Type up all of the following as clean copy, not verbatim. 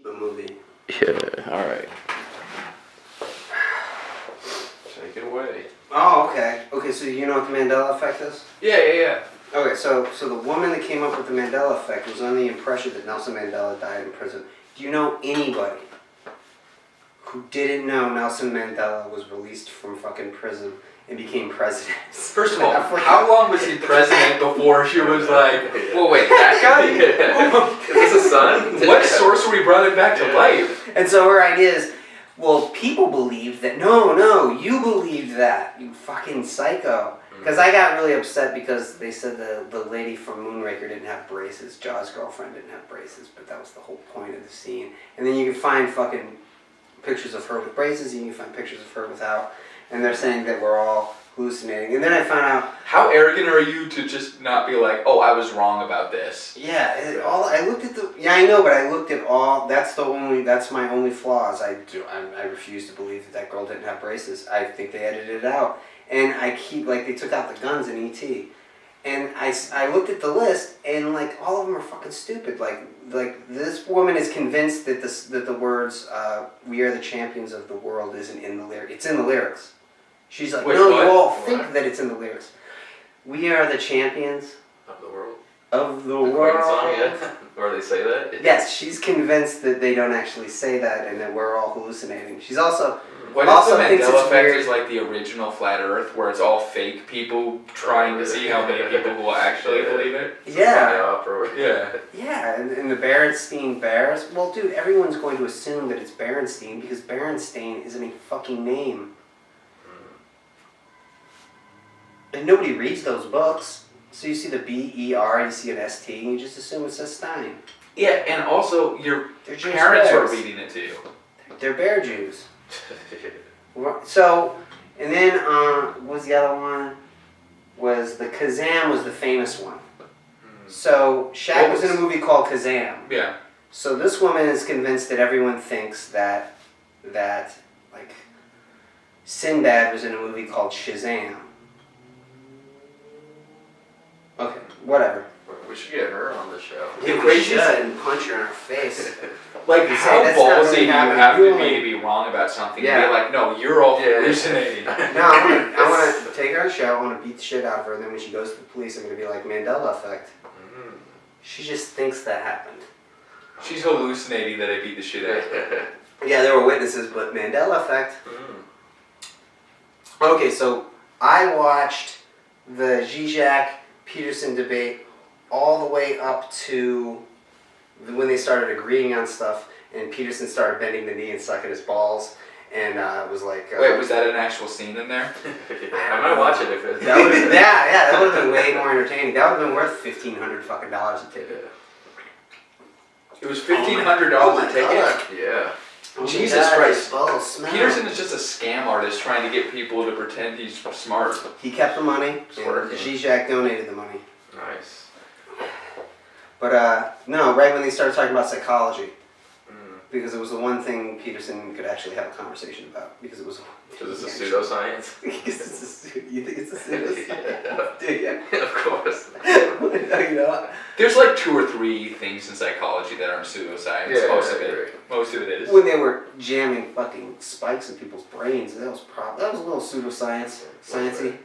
the movie. Yeah, alright. Take it away. Oh, okay. Okay, so you know what the Mandela effect is? Yeah. Okay, so the woman that came up with the Mandela effect was under the impression that Nelson Mandela died in prison. Do you know anybody who didn't know Nelson Mandela was released from fucking prison and became president? First of all, how long was he president before she was like, well, wait, that guy? Is this a son? What sorcery brought him back to life? And so her idea is, well, people believed that. No, you believed that, you fucking psycho. Because I got really upset because they said the lady from Moonraker didn't have braces. Jaw's girlfriend didn't have braces, but that was the whole point of the scene. And then you can find fucking pictures of her with braces, and you can find pictures of her without. And they're saying that we're all hallucinating. And then I found out... How arrogant are you to just not be like, oh, I was wrong about this? Yeah, I looked at the... Yeah, I know, but I looked at all... That's my only flaws. I refuse to believe that girl didn't have braces. I think they edited it out. And I keep, like, they took out the guns in E.T. And I looked at the list, and, like, all of them are fucking stupid. Like this woman is convinced that the words, we are the champions of the world isn't in the lyrics. It's in the lyrics. She's like, wait, no, what? you all think that it's in the lyrics. We are the champions Of the world. of the Queen world. song, yeah. Or they say that? Yes, she's convinced that they don't actually say that and that we're all hallucinating. She's also... What also if the thinks Mandela it's effect weird. is like the original flat Earth, where it's all fake people trying to see how many people will actually believe it? Yeah. Yeah. Yeah, and the Berenstein Bears. Well, dude, everyone's going to assume that it's Berenstein because Berenstain isn't a fucking name. And nobody reads those books. So you see the B-E-R, you see an S-T, and you just assume it says Stein. Yeah, and also your They're Jewish parents bears. are reading it to you. They're bear Jews. So, and then, what was the other one? Was the Kazam was the famous one. So, Shaq was in a movie called Kazam. Yeah. So this woman is convinced that everyone thinks that like, Sinbad was in a movie called Shazam. Okay, whatever. We should get her on the show. Yeah, we should and punch her in her face. Like, You say, how "That's not ballsy really do you happening. have You to only-" be wrong about something? Yeah. And be like, no, you're all Yeah. hallucinating. No, I want to take her on a show, I want to beat the shit out of her, and then when she goes to the police, I'm going to be like, Mandela effect. She just thinks that happened. She's hallucinating that I beat the shit out of her. Yeah, there were witnesses, but Mandela effect. Okay, so I watched the Zizek Peterson debate all the way up to when they started agreeing on stuff, and Peterson started bending the knee and sucking his balls, and it was like... Wait, was that an actual scene in there? I might watch it if it's... That would have that would have been way more entertaining. That would have been worth $1,500 fucking dollars a ticket. It was $1,500 a ticket? Yeah. Oh Jesus my God, Christ. his balls smell. Peterson is just a scam artist trying to get people to pretend he's smart. He kept the money, and working. Zizek donated the money. Nice. But, no, right when they started talking about psychology, because it was the one thing Peterson could actually have a conversation about, because it was... Because it's a pseudoscience? You think it's a pseudoscience? Do you? Of course. You know? There's like 2 or 3 things in psychology that aren't pseudoscience. Yeah, most of I it. agree. Most of it is. When they were jamming fucking spikes in people's brains, that was a little pseudoscience, sciencey.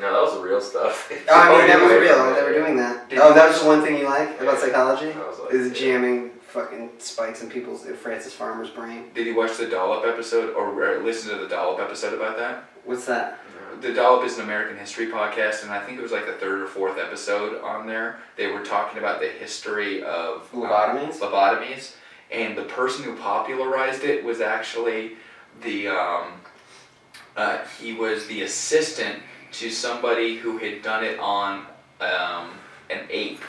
No, that was the real stuff. Oh, I mean, that was Away real. from They it, were yeah. doing that. Did Oh, you that watch- was the one thing you like about psychology? I was like, Is yeah. jamming fucking spikes in Francis Farmer's brain. Did you watch the Dollop episode or listen to the Dollop episode about that? What's that? The Dollop is an American history podcast, and I think it was like the 3rd or 4th episode on there. They were talking about the history of lobotomies, and the person who popularized it was actually the he was the assistant to somebody who had done it on an ape.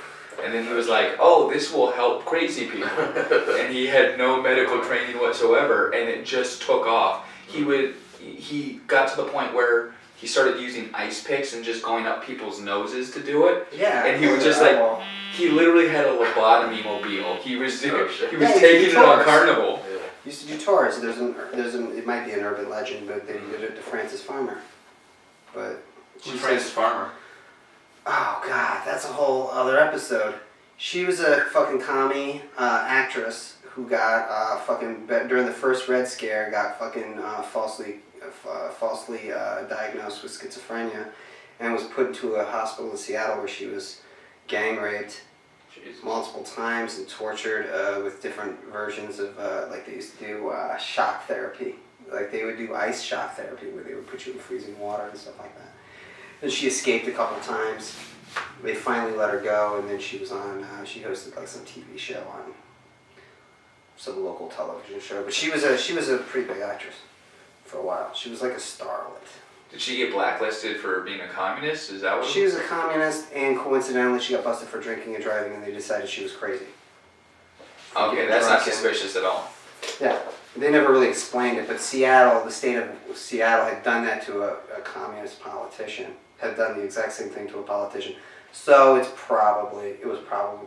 And then he was like, oh, this will help crazy people. And he had no medical training whatsoever, and it just took off. He got to the point where he started using ice picks and just going up people's noses to do it. Yeah. And he was just like, he literally had a lobotomy mobile. He was taking Yeah, it on Carnival. Yeah. Used to do tours. It might be an urban legend, but they did it to Frances Farmer. But she says, Farmer? oh god, that's a whole other episode. She was a fucking commie actress who got during the first Red Scare, got falsely diagnosed with schizophrenia, and was put into a hospital in Seattle where she was gang raped multiple times and tortured with different versions of like they used to do shock therapy. Like they would do ice shock therapy where they would put you in freezing water and stuff like that. And she escaped a couple times. They finally let her go, and then she was on. She hosted like some TV show on some local television show. But she was a pretty big actress for a while. She was like a starlet. Did she get blacklisted for being a communist? Is that what? She was a communist, and coincidentally, she got busted for drinking and driving, and they decided she was crazy. Okay, that's not suspicious at all. Yeah, they never really explained it, but Seattle, the state of Seattle, had done that to a communist politician. Had done the exact same thing to a politician. So it was probably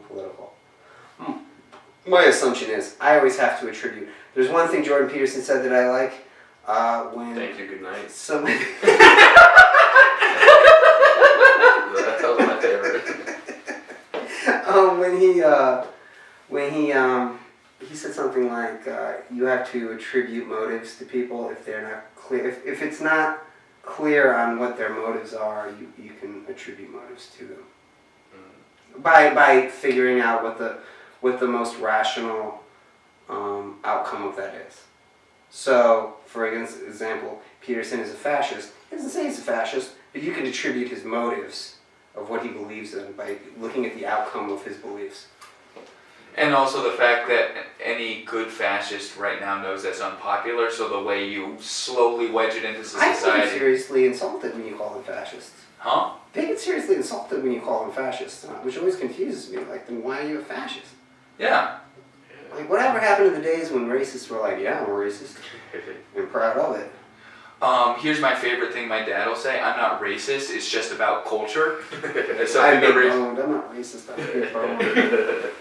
political. My assumption is, I always have to attribute. There's one thing Jordan Peterson said that I like. When thank you, good night. Somebody That was my favorite. when he said something like, you have to attribute motives to people if they're not clear. If it's not clear on what their motives are, you can attribute motives to them by figuring out what the most rational outcome of that is. So, for example, Peterson is a fascist. He doesn't say he's a fascist, but you can attribute his motives of what he believes in by looking at the outcome of his beliefs. And also the fact that any good fascist right now knows that's unpopular, so the way you slowly wedge it into society... I get seriously insulted when you call them fascists. Huh? They get seriously insulted when you call them fascists, which always confuses me. Like, then why are you a fascist? Yeah. Like, whatever happened in the days when racists were like, yeah, I'm a racist, and proud of it. Here's my favorite thing my dad will say. I'm not racist, it's just about culture. I'm not racist, I'm big boned.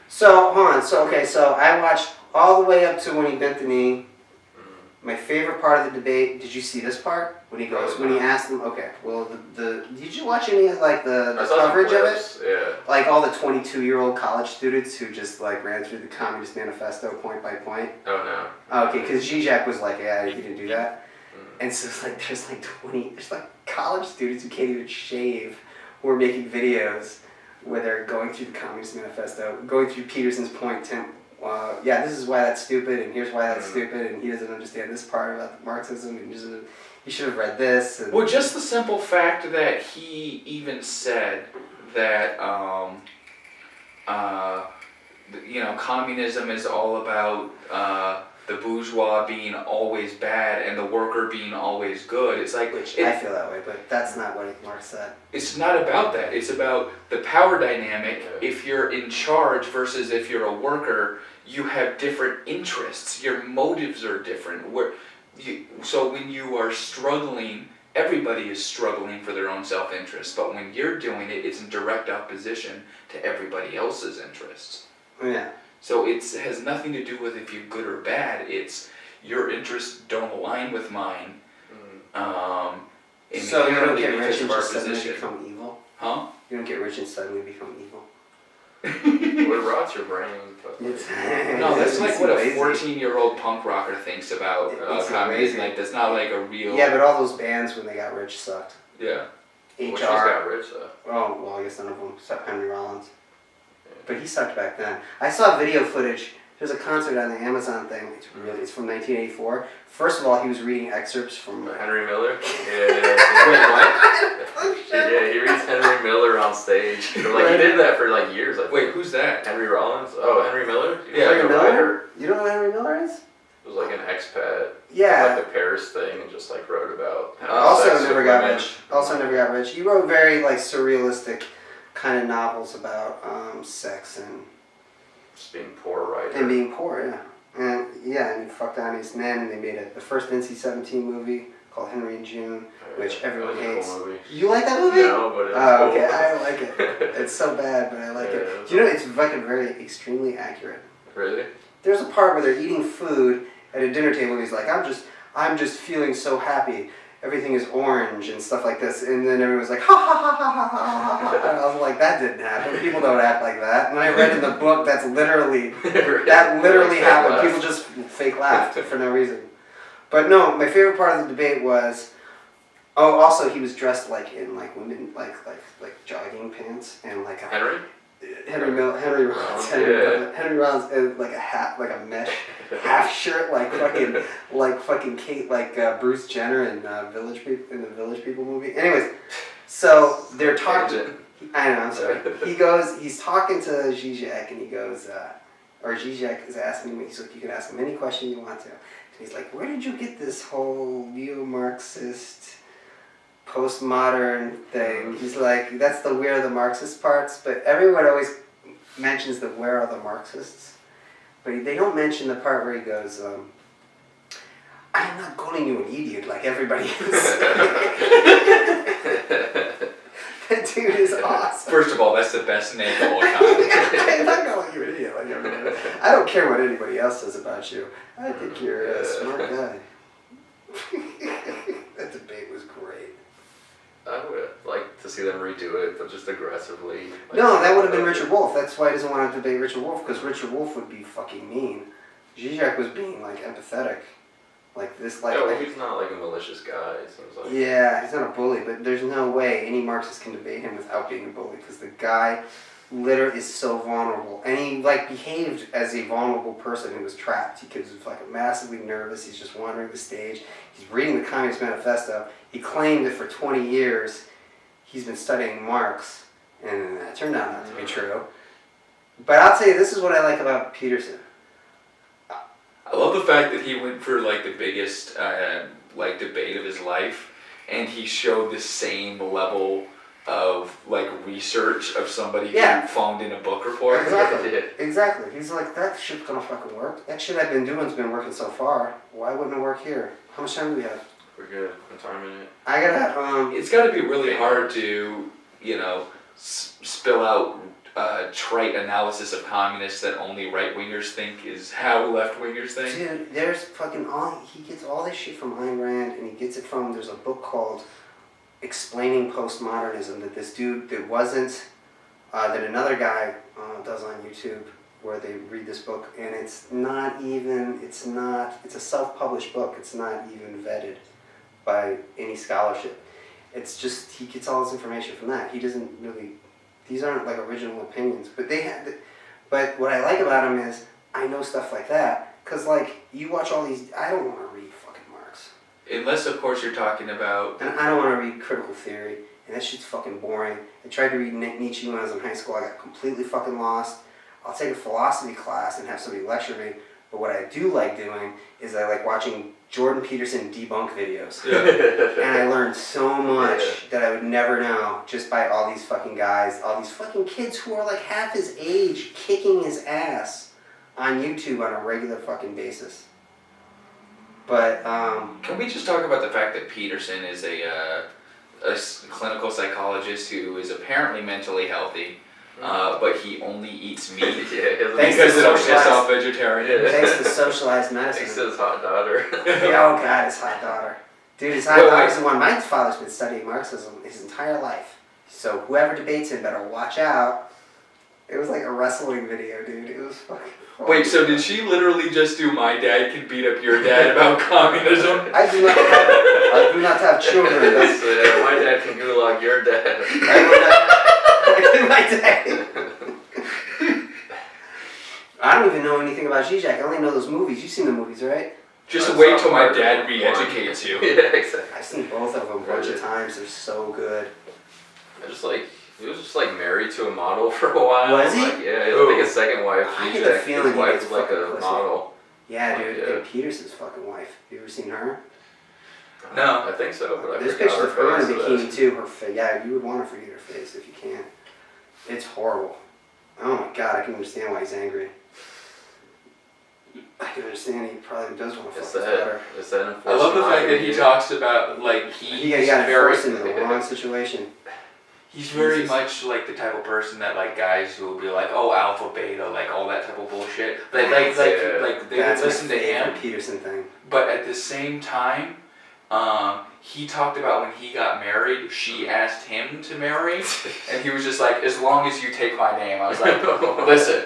So, hold on. So I watched all the way up to when he bent the knee. My favorite part of the debate, did you see this part? When he asked them, okay, well, did you watch any of, like, the coverage of it? Yeah. Like, all the 22-year-old college students who just, like, ran through the Communist Manifesto point by point? Oh, no. Oh, okay, because Zizek was like, yeah, he didn't do that. And so it's like, there's college students who can't even shave who are making videos where they're going through the Communist Manifesto, going through Peterson's point, yeah, this is why that's stupid, and here's why that's stupid, and he doesn't understand this part about Marxism, and he should have read this. And well, just the simple fact that he even said that, communism is all about the bourgeois being always bad and the worker being always good. It's like... I feel that way, but that's not what Marx said. It's not about that. It's about the power dynamic. If you're in charge versus if you're a worker, you have different interests. Your motives are different. So when you are struggling, everybody is struggling for their own self-interest. But when you're doing it, it's in direct opposition to everybody else's interests. Yeah. So it has nothing to do with if you're good or bad. It's your interests don't align with mine. So you don't get rich and just suddenly become evil? Huh? You don't get rich and suddenly become evil? What rots your brain? No, that's like what a 14-year-old punk rocker thinks about communism. Like, that's not like a real... Yeah, but all those bands when they got rich sucked. Yeah. HR. Well, she's got rich, though. Oh, well, I guess none of them, except Henry Rollins. But he sucked back then. I saw video footage. There's a concert on the Amazon thing. It's from 1984. First of all, he was reading excerpts from... Henry Miller? Yeah. Wait, what? Yeah, he reads Henry Miller on stage. He did that for years. Wait, who's that? Henry Rollins? Oh, Henry Miller? Yeah, Henry Miller? You don't know who Henry Miller is? It was like an expat. Yeah. Like the Paris thing, and just wrote about... Also never got rich. He wrote very surrealistic kind of novels about sex and... Just being poor, right? And being poor, yeah. And he fucked honest men, and they made the first NC-17 movie called Henry and June, which everyone hates. Cool movie. You like that movie? No, but it's cool. Okay, I don't like it. It's so bad, but I like it. You know, it's very extremely accurate. Really? There's a part where they're eating food at a dinner table, and he's like, I'm just feeling so happy. everything is orange and stuff like this, and then everyone was like, ha ha ha ha ha ha ha ha. And I was like, that didn't happen. People don't act like that. And I read in the book that literally happened. People just fake laughed for no reason. But no, my favorite part of the debate was, also he was dressed like in like women like jogging pants and like a Henry Rollins like a hat, like a mesh half shirt, like fucking Kate, like Bruce Jenner in the Village People movie. Anyways, so they're talking. I know, I'm sorry. He's talking to Zizek, and he goes, or Zizek is asking me. He's like, you can ask him any question you want to. And he's like, where did you get this whole neo-Marxist, postmodern thing? He's like, that's the where are the Marxist parts, but everyone always mentions the where are the Marxists, but they don't mention the part where he goes, I'm not calling you an idiot like everybody else. That dude is awesome. First of all, that's the best name of all time. I'm not calling you an idiot like everybody else. I don't care what anybody else says about you. I think you're a smart guy. That debate was great. I would like to see them redo it, but just aggressively. No, that would have been Richard Wolff. That's why he doesn't want to debate Richard Wolff, because Richard Wolff would be fucking mean. Zizek was being like empathetic. Like this, like... Yeah, well, he's not like a malicious guy, it seems like. Yeah, he's not a bully, but there's no way any Marxist can debate him without being a bully, because the guy literally is so vulnerable. And he, like, behaved as a vulnerable person who was trapped. He was, like, massively nervous. He's just wandering the stage. He's reading the Communist Manifesto. He claimed that for 20 years he's been studying Marx, and that turned out not to be true. But I'll tell you, this is what I like about Peterson. I love the fact that he went for like the biggest like debate of his life, and he showed the same level of like research of somebody who found in a book report. Exactly. He's like, that shit's gonna fucking work. That shit I've been doing's been working so far. Why wouldn't it work here? How much time do we have? We're good. What time is it? I gotta It's got to be really hard to spill out trite analysis of communists that only right-wingers think is how left-wingers think. Dude, there's fucking he gets all this shit from Ayn Rand, and he gets it from, there's a book called Explaining Postmodernism that this dude, that another guy does on YouTube, where they read this book, and it's a self-published book, it's not even vetted by any scholarship. It's just, he gets all his information from that. He doesn't really, these aren't like original opinions, but but what I like about him is, I know stuff like that, because like, you watch all these, I don't want to read fucking Marx. Unless, of course, you're talking about... And I don't want to read critical theory, and that shit's fucking boring. I tried to read Nietzsche when I was in high school, I got completely fucking lost. I'll take a philosophy class and have somebody lecture me, but what I do like doing is I like watching Jordan Peterson debunk videos. Yeah. And I learned so much that I would never know just by all these fucking guys, all these fucking kids who are like half his age kicking his ass on YouTube on a regular fucking basis. But, Can we just talk about the fact that Peterson is a clinical psychologist who is apparently mentally healthy, but he only eats meat because he's vegetarian. Thanks to socialized medicine. Thanks to his hot daughter. Oh God, his hot daughter. Dude, his hot daughter's the one. My father's been studying Marxism his entire life. So whoever debates him better watch out. It was like a wrestling video, dude. It was fucking... Wait, so did she literally just do my dad can beat up your dad about communism? I do not have children. My dad can gulag your dad. My dad. I don't even know anything about Zizek. I only know those movies. You've seen the movies, right? Just wait till my dad re-educates you. Yeah, exactly. I've seen both of them a bunch of times. They're so good. He was just like married to a model for a while. Was he? Like, yeah, I think his second wife. I get the feeling his wife was was like a model. Yeah, dude. And Peterson's fucking wife. You ever seen her? No, I think so, but I There's forgot pictures of her her in a face. bikini too. Her face. Yeah, you would want to forget her face if you can. It's horrible. Oh my God, I can understand why he's angry. I can understand he probably does want to fuck his daughter. I love the fact that he talks about like he got forced into the wrong situation. He's very much like the type of person that like guys who will be like, oh, alpha, beta, like all that type of bullshit. Like they would listen to him. Peterson thing. But at the same time, He talked about when he got married, she asked him to marry, and he was just like, as long as you take my name. I was like, listen,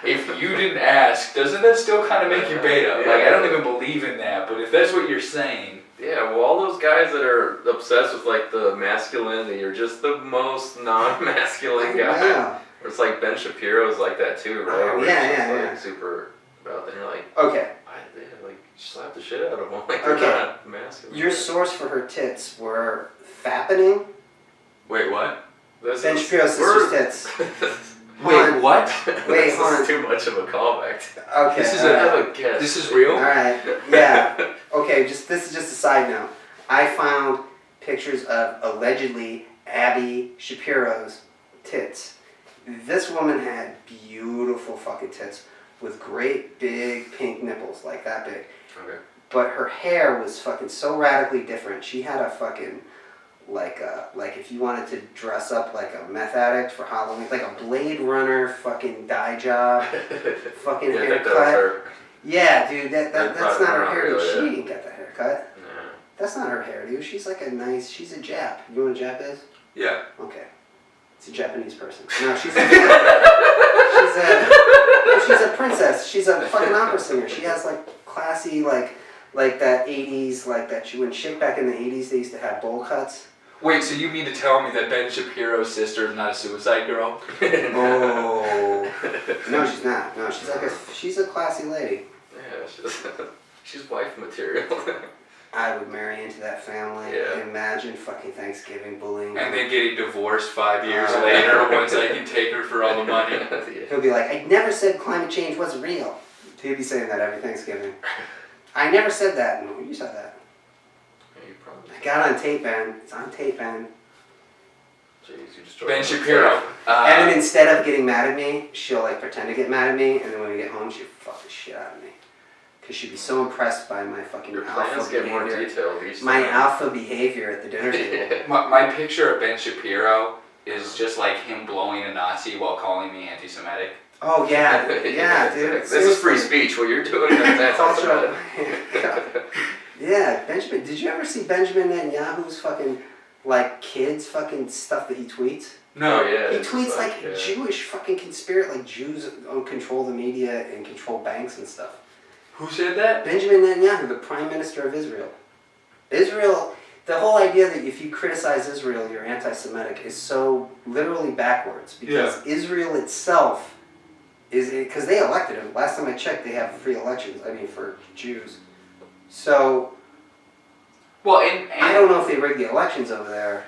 if you didn't ask, doesn't that still kind of make you beta? Like, I don't even believe in that, but if that's what you're saying. Yeah, well, all those guys that are obsessed with like the masculinity are just the most non-masculine guy. Yeah. It's like Ben Shapiro's like that too, right? Oh, Where yeah, he's just, yeah, like, super about that. And you're like, Okay. like slap the shit out of them. Like they're Okay. not masculine. Your source for her tits were fappening. Wait, what? Ben Shapiro's sister's tits. Wait, what? Wait, this hold on. is too much of a callback. Okay. This is I have a guess. This is real? Alright. Yeah. Okay, this is just a side note. I found pictures of allegedly Abby Shapiro's tits. This woman had beautiful fucking tits with great big pink nipples, like that big. Okay. But her hair was fucking so radically different. She had a fucking like if you wanted to dress up like a meth addict for Halloween, like a Blade Runner fucking dye job, fucking Yeah, I think that was haircut. her. Yeah, dude, that's probably not her not hairdo. really, She yeah. didn't get the haircut. No. That's not her hairdo. She's like she's a Jap. You know what a Jap is? Yeah. Okay. It's a Japanese person. No, she's a princess. She's a fucking opera singer. She has like classy, like that 80s, like that she went shit back in the 80s. They used to have bowl cuts. Wait, so you mean to tell me that Ben Shapiro's sister is not a suicide girl? Oh. No, she's not. No, she's a classy lady. Yeah, she's wife material. I would marry into that family. Yeah. Imagine fucking Thanksgiving bullying. And then getting divorced 5 years later once I can take her for all the money. He'll be like, I never said climate change wasn't real. He'll be saying that every Thanksgiving. I never said that. No, you said that. Yeah, you probably. I got it on tape, man. It's on tape, man. Jeez, you just Ben Shapiro. And then instead of getting mad at me, she'll like pretend to get mad at me, and then when we get home, she'll fuck the shit out of me. Because she'd be so impressed by my fucking Your alpha plans get more behavior. detailed each My time. alpha behavior at the dinner table. My picture of Ben Shapiro is just like him blowing a Nazi while calling me anti-Semitic. Oh yeah, yeah, dude. This is free speech. What you're doing is Cultural. Yeah, Benjamin. Did you ever see Benjamin Netanyahu's fucking like kids fucking stuff that he tweets? No, yeah. He it's tweets like yeah. Jewish fucking conspiracy, like Jews control the media and control banks and stuff. Who said that? Benjamin Netanyahu, the Prime Minister of Israel. Israel, the whole idea that if you criticize Israel, you're anti-Semitic is so literally backwards. Because Israel itself is, because they elected him. Last time I checked, they have free elections, for Jews. So, Well, I don't know if they rigged the elections over there.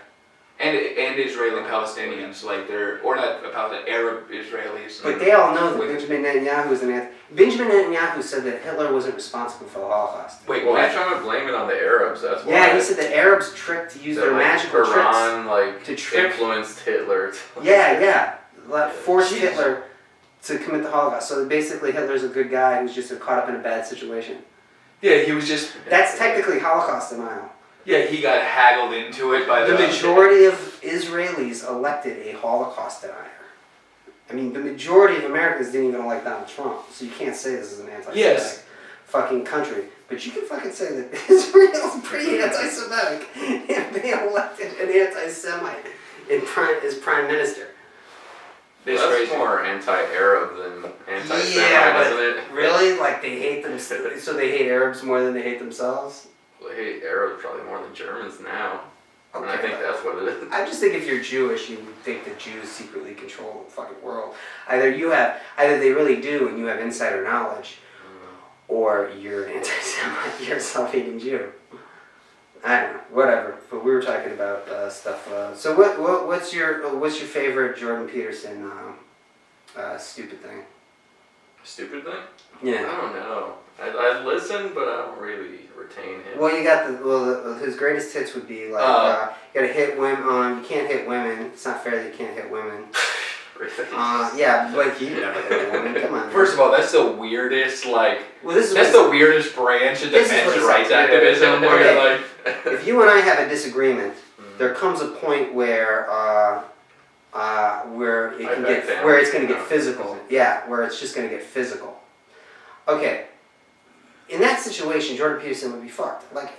and Israeli Palestinians, like they're, or not Arab Israelis. But they all know that Benjamin Netanyahu is an Benjamin Netanyahu said that Hitler wasn't responsible for the Holocaust. Wait, Well, what? he's trying to blame it on the Arabs. That's why. Yeah, he said that Arabs tricked to use their magical Iran, tricks to trick. influenced Hitler. Yeah. Forced Jeez. Hitler to commit the Holocaust. So basically, Hitler's a good guy who's just caught up in a bad situation. Yeah, he was just. That's technically Holocaust denial. Yeah, he got haggled into it by The the. majority of Israelis elected a Holocaust denier. The majority of Americans didn't even elect Donald Trump, so you can't say this is an anti-Semitic fucking country. But you can fucking say that Israel's pretty anti-Semitic if they elected an anti-Semite as prime minister. That's more anti-Arab than anti-Semite, Yeah, isn't it? Really? Like they hate them, so they hate Arabs more than they hate themselves? Well, they hate Arabs probably more than Germans now. And I Okay, think that's what it is. I just think if you're Jewish, you would think that Jews secretly control the fucking world. Either they really do and you have insider knowledge, or you're an anti-Semite, you're a self-hating Jew. I don't know, whatever. But we were talking about stuff. So what's your favorite Jordan Peterson stupid thing? Stupid thing? Yeah. I don't know. I listen, but I don't really retain him. Well, you got his greatest hits would be like you gotta hit women. You can't hit women. It's not fair that you can't hit women. Really? Yeah, but you never hit a woman. Come on. First of all, that's the weirdest, like. Well, this is That's the weirdest branch of This is men's what he rights said. activism where Okay. you're like. If you and I have a disagreement, there comes a point where it's going to get physical. Yeah, where it's just going to get physical. Okay. in that situation, Jordan Peterson would be fucked. Like,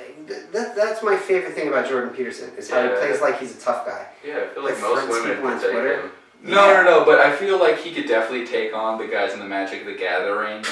that's my favorite thing about Jordan Peterson, is how he plays like he's a tough guy. Yeah, I feel like most threatens women people on could take Twitter. him. No, but I feel like he could definitely take on the guys in the Magic the Gathering